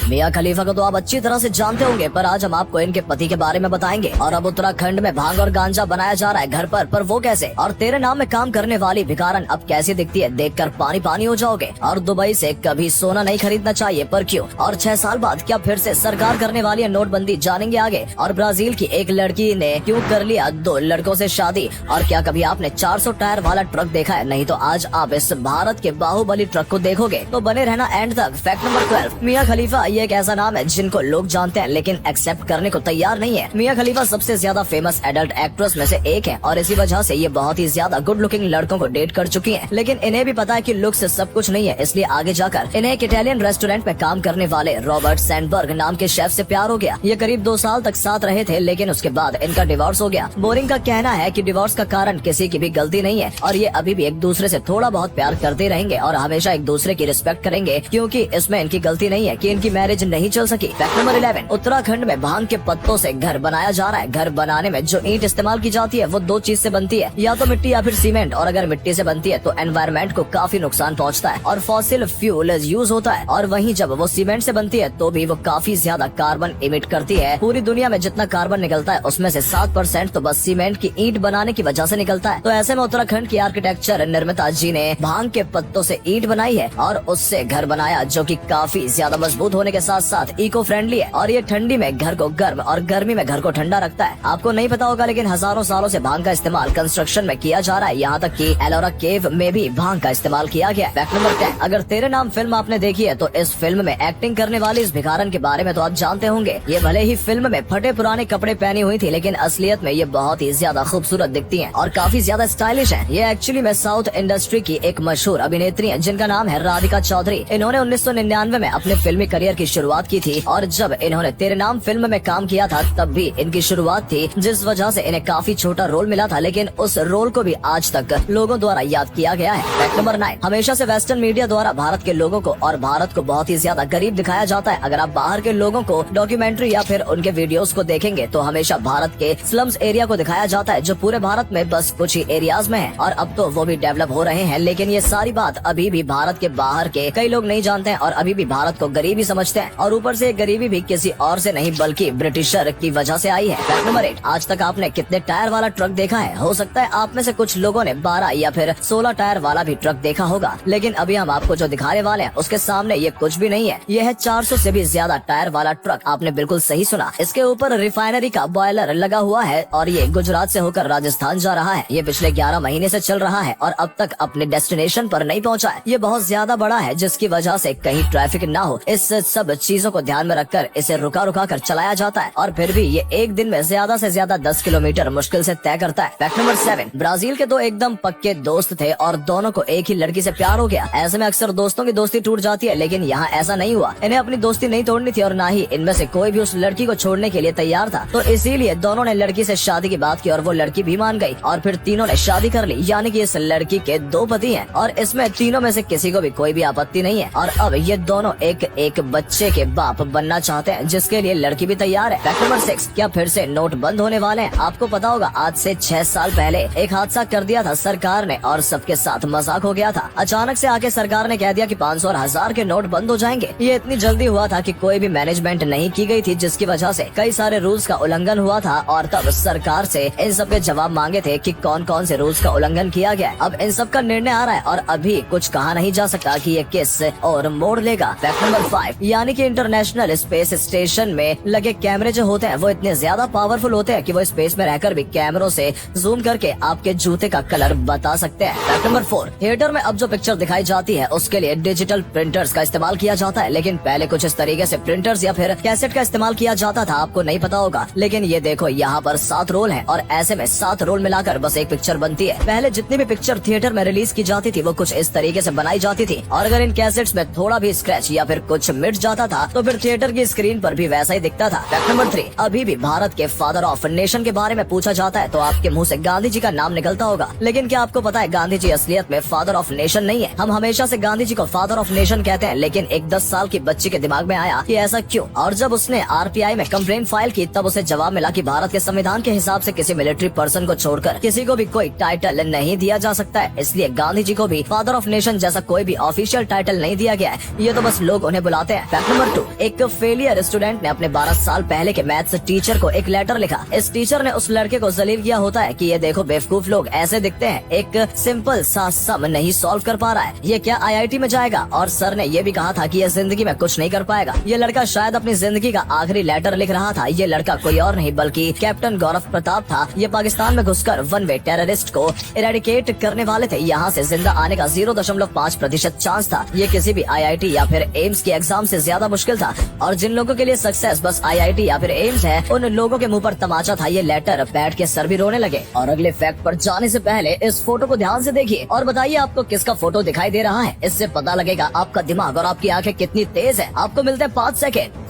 मियां खलीफा को तो आप अच्छी तरह से जानते होंगे, पर आज हम आपको इनके पति के बारे में बताएंगे। और अब उत्तराखंड में भांग और गांजा बनाया जा रहा है घर पर वो कैसे? और तेरे नाम में काम करने वाली भिखारन अब कैसी दिखती है, देखकर पानी पानी हो जाओगे। और दुबई से कभी सोना नहीं खरीदना चाहिए, पर क्यों? और 6 साल बाद क्या फिर से सरकार करने वाली है नोटबंदी, जानेंगे आगे। और ब्राजील की एक लड़की ने क्यों कर लिया 2 लड़कों से शादी। और क्या कभी आपने 400 टायर वाला ट्रक देखा है? नहीं तो आज आप इस भारत के बाहुबली ट्रक को देखोगे, तो बने रहना एंड तक। फैक्ट नंबर 12, मियां खलीफा ये एक ऐसा नाम है जिनको लोग जानते हैं लेकिन एक्सेप्ट करने को तैयार नहीं है। मियां खलीफा सबसे ज्यादा फेमस एडल्ट एक्ट्रेस में से एक है और इसी वजह से ये बहुत ही ज्यादा गुड लुकिंग लड़कों को डेट कर चुकी हैं। लेकिन इन्हें भी पता है कि लुक से सब कुछ नहीं है, इसलिए आगे जाकर इन्हें एक इटालियन रेस्टोरेंट में काम करने वाले रॉबर्ट सैंडबर्ग नाम के शेफ से प्यार हो गया। ये करीब 2 साल तक साथ रहे थे, लेकिन उसके बाद इनका डिवोर्स हो गया। बोरिंग का कहना है कि डिवोर्स का कारण किसी की भी गलती नहीं है और ये अभी भी एक दूसरे से थोड़ा बहुत प्यार करते रहेंगे और हमेशा एक दूसरे की रिस्पेक्ट करेंगे, क्योंकि इसमें इनकी गलती नहीं है कि इनकी मैरिज नहीं चल सकी। फैक्ट नंबर 11, उत्तराखंड में भांग के पत्तों से घर बनाया जा रहा है। घर बनाने में जो ईंट इस्तेमाल की जाती है वो 2 चीज से बनती है, या तो मिट्टी या फिर सीमेंट। और अगर मिट्टी से बनती है तो एनवायरमेंट को काफी नुकसान पहुंचता है और फॉसिल फ्यूल यूज होता है। और वहीं जब वो सीमेंट से बनती है तो भी वो काफी ज्यादा कार्बन इमिट करती है। पूरी दुनिया में जितना कार्बन निकलता है उसमें से 7% तो बस सीमेंट की ईंट बनाने की वजह से निकलता है। तो ऐसे में उत्तराखंड की आर्किटेक्चर निर्मिता जी ने भांग के पत्तों से ईंट बनाई है और उससे घर बनाया, जो कि काफी ज्यादा मजबूत होने के साथ साथ इको फ्रेंडली है। और ये ठंडी में घर को गर्म और गर्मी में घर को ठंडा रखता है। आपको नहीं पता होगा लेकिन हजारों सालों से भांग का इस्तेमाल कंस्ट्रक्शन में किया जा रहा है, यहाँ तक कि एलोरा केव में भी भांग का इस्तेमाल किया गया है। फैक्ट नंबर 10, अगर तेरे नाम फिल्म आपने देखी है तो इस फिल्म में एक्टिंग करने वाली इस भिखारन के बारे में तो आप जानते होंगे। ये भले ही फिल्म में फटे पुराने कपड़े पहनी हुई थी, लेकिन असलियत में ये बहुत ही ज्यादा खूबसूरत दिखती हैं और काफी ज्यादा स्टाइलिश हैं। ये एक्चुअली में साउथ इंडस्ट्री की एक मशहूर अभिनेत्री हैं जिनका नाम है राधिका चौधरी। इन्होंने 1999 में अपने फिल्मी करियर की शुरुआत की थी और जब इन्होंने तेरे नाम फिल्म में काम किया था तब भी इनकी शुरुआत थी, जिस वजह से इन्हें काफी छोटा रोल मिला था, लेकिन उस रोल को भी आज तक लोगों द्वारा याद किया गया है। फैक्ट नंबर 9, हमेशा से वेस्टर्न मीडिया द्वारा भारत के लोगों को और भारत को बहुत ही ज्यादा गरीब दिखाया जाता है। अगर आप बाहर के लोगों को डॉक्यूमेंट्री या फिर उनके वीडियोस को देखेंगे तो हमेशा भारत के स्लम्स एरिया को दिखाया जाता है, जो पूरे भारत में बस कुछ ही एरियाज में है और अब तो वो भी डेवलप हो रहे हैं। लेकिन ये सारी बात अभी भी भारत के बाहर के कई लोग नहीं जानते हैं और अभी भी भारत को गरीबी समझते हैं। और ऊपर से गरीबी भी किसी और से नहीं बल्कि ब्रिटिशर की वजह से आई है। फैक्ट नंबर 8, आज तक आपने कितने टायर वाला ट्रक देखा है? हो सकता है आप में से कुछ लोगों ने 12 या फिर 16 टायर वाला भी ट्रक देखा होगा, लेकिन अभी हम आपको जो दिखाने वाले हैं उसके सामने ये कुछ भी नहीं है। ये है 400 से भी ज्यादा टायर वाला ट्रक। आपने बिल्कुल सही सुना, इसके ऊपर रिफाइनरी का बॉयलर लगा हुआ है और ये गुजरात से होकर राजस्थान जा रहा है। ये पिछले 11 महीने से चल रहा है और अब तक अपने डेस्टिनेशन पर नहीं पहुंचा है। ये बहुत ज्यादा बड़ा है जिसकी वजह से कहीं ट्रैफिक ना हो, इस सब चीजों को ध्यान में रखकर इसे रुका रुका कर चलाया जाता है और फिर भी ये एक दिन में ज्यादा से ज्यादा 10 किलोमीटर मुश्किल से तय करता है। फैक्ट नंबर 7, ब्राजील के 2 एकदम पक्के दोस्त थे और दोनों को एक ही लड़की से प्यार हो गया। ऐसे में अक्सर दोस्तों की दोस्ती टूट जाती है, लेकिन यहाँ ऐसा नहीं हुआ। इन्हें अपनी दोस्ती नहीं तोड़नी थी और न ही इनमें से कोई भी उस लड़की को छोड़ने के लिए तैयार था, तो इसीलिए दोनों ने लड़की से शादी की बात की और वो लड़की भी मान गई और फिर तीनों ने शादी कर ली। यानी कि इस लड़की के 2 पति हैं और इसमें तीनों में से किसी को भी कोई भी आपत्ति नहीं है और अब ये दोनों एक बच्चे के बाप बनना चाहते हैं, जिसके लिए लड़की भी तैयार है। फैक्ट नंबर 6, क्या फिर से नोट बंद होने वाले हैं? आपको पता होगा आज से 6 साल पहले एक हादसा कर दिया था सरकार ने और सबके साथ मजाक हो गया था। अचानक से आके सरकार ने कह दिया कि 500 और 1000 के नोट बंद हो जाएंगे। ये इतनी जल्दी हुआ था कि कोई भी मैनेजमेंट नहीं की गई थी, जिसकी वजह से कई सारे रूल्स का उल्लंघन हुआ था और तब सरकार से इन सब के जवाब मांगे थे कि कौन कौन से रूल्स का उल्लंघन किया गया। अब इन सब का निर्णय आ रहा है और अभी कुछ कहा नहीं जा सकता कि ये किस और मोड़ लेगा। फैक्ट नंबर 5, यानी कि इंटरनेशनल स्पेस स्टेशन में लगे कैमरे जो होते हैं वो इतने ज्यादा पावरफुल होते हैं कि वो स्पेस में रहकर भी कैमरों से जूम करके आपके जूते का कलर बता सकते हैं। फैक्ट नंबर 4, थिएटर में अब जो पिक्चर दिखाई जाती है उसके लिए डिजिटल प्रिंटर्स का इस्तेमाल किया जाता है, लेकिन पहले कुछ इस तरीके से प्रिंटर्स या फिर कैसेट का इस्तेमाल किया जाता था। आपको नहीं पता होगा, लेकिन ये देखो यहाँ पर 7 रोल है और ऐसे में 7 रोल मिलाकर बस एक पिक्चर बनती है। पहले जितनी भी पिक्चर थिएटर में रिलीज की जाती थी वो कुछ इस तरीके से बनाई जाती थी और अगर इन कैसेट्स में थोड़ा भी स्क्रैच या फिर कुछ मिट जाता था तो फिर थिएटर की स्क्रीन पर भी वैसा ही दिखता था। फैक्ट नंबर 3, अभी भी भारत के फादर ऑफ नेशन के बारे में पूछा जाता है तो आपके मुंह से गांधी जी का नाम निकलता होगा, लेकिन क्या आपको पता है गांधी जी असलियत में फादर ऑफ नेशन नहीं है। हम हमेशा से गांधी जी को फादर ऑफ नेशन कहते हैं, लेकिन एक 10 साल की बच्ची के दिमाग में आया कि ऐसा क्यों, और जब उसने आरटीआई में कंप्लेंट फाइल की तब उसे जवाब मिला कि भारत के संविधान के हिसाब से किसी मिलिट्री पर्सन को छोड़कर किसी को भी कोई टाइटल नहीं दिया जा सकता है, इसलिए गांधी जी को भी फादर ऑफ नेशन जैसा कोई भी ऑफिशियल टाइटल नहीं दिया गया है। ये तो बस लोग उन्हें बुलाते हैं। फैक्ट नंबर 2, एक फेलियर स्टूडेंट ने अपने 12 साल पहले के मैथ्स टीचर को एक लेटर लिखा। इस टीचर ने उस लड़के को जलील किया होता है कि ये देखो बेवकूफ लोग ऐसे दिखते हैं, एक सिंपल सा सम नहीं सॉल्व कर पा रहा है, ये क्या IIT में जाएगा। और सर ने ये भी कहा था कि ये जिंदगी में कुछ नहीं कर पाएगा। ये लड़का शायद अपनी जिंदगी का आखिरी लेटर लिख रहा था। ये लड़का कोई और नहीं बल्कि कैप्टन गौरव प्रताप था। ये पाकिस्तान में घुसकर वन वे टेररिस्ट को इरेडिकेट करने वाले थे। यहाँ से जिंदा आने का 0.5% चांस था। ये किसी भी IIT या फिर एम्स के एग्जाम से ज्यादा मुश्किल था। और जिन लोगों के लिए सक्सेस बस IIT या फिर एम्स है, उन लोगों के मुंह पर तमाचा था ये लेटर। बैठ के सर भी रोने लगे। और अगले फैक्ट पर जाने से पहले इस फोटो को ध्यान से देखिए और बताइए आपको किसका फोटो दिखाई दे रहा है। इससे पता लगेगा आपका दिमाग और आपकी आंखें कितनी तेज है। आपको मिलते हैं 5 सेकेंड।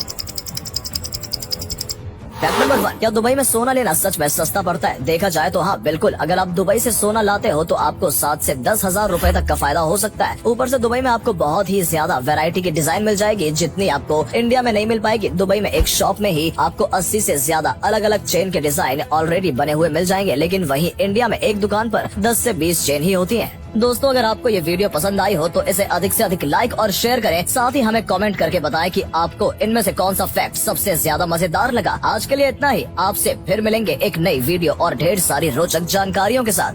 फैक्ट नंबर 1, क्या दुबई में सोना लेना सच में सस्ता पड़ता है? देखा जाए तो हाँ बिल्कुल। अगर आप दुबई से सोना लाते हो तो आपको 7 से 10 हजार रूपए तक का फायदा हो सकता है। ऊपर से दुबई में आपको बहुत ही ज्यादा वैरायटी की डिजाइन मिल जाएगी जितनी आपको इंडिया में नहीं मिल पाएगी। दुबई में एक शॉप में ही आपको 80 से ज्यादा अलग अलग चेन के डिजाइन ऑलरेडी बने हुए मिल जाएंगे, लेकिन वहीं इंडिया में एक दुकान पर 10 से 20 चेन ही होती है। दोस्तों, अगर आपको ये वीडियो पसंद आई हो तो इसे अधिक से अधिक लाइक और शेयर करें। साथ ही हमें कमेंट करके बताएं कि आपको इनमें से कौन सा फैक्ट सबसे ज्यादा मजेदार लगा। आज के लिए इतना ही। आपसे फिर मिलेंगे एक नई वीडियो और ढेर सारी रोचक जानकारियों के साथ।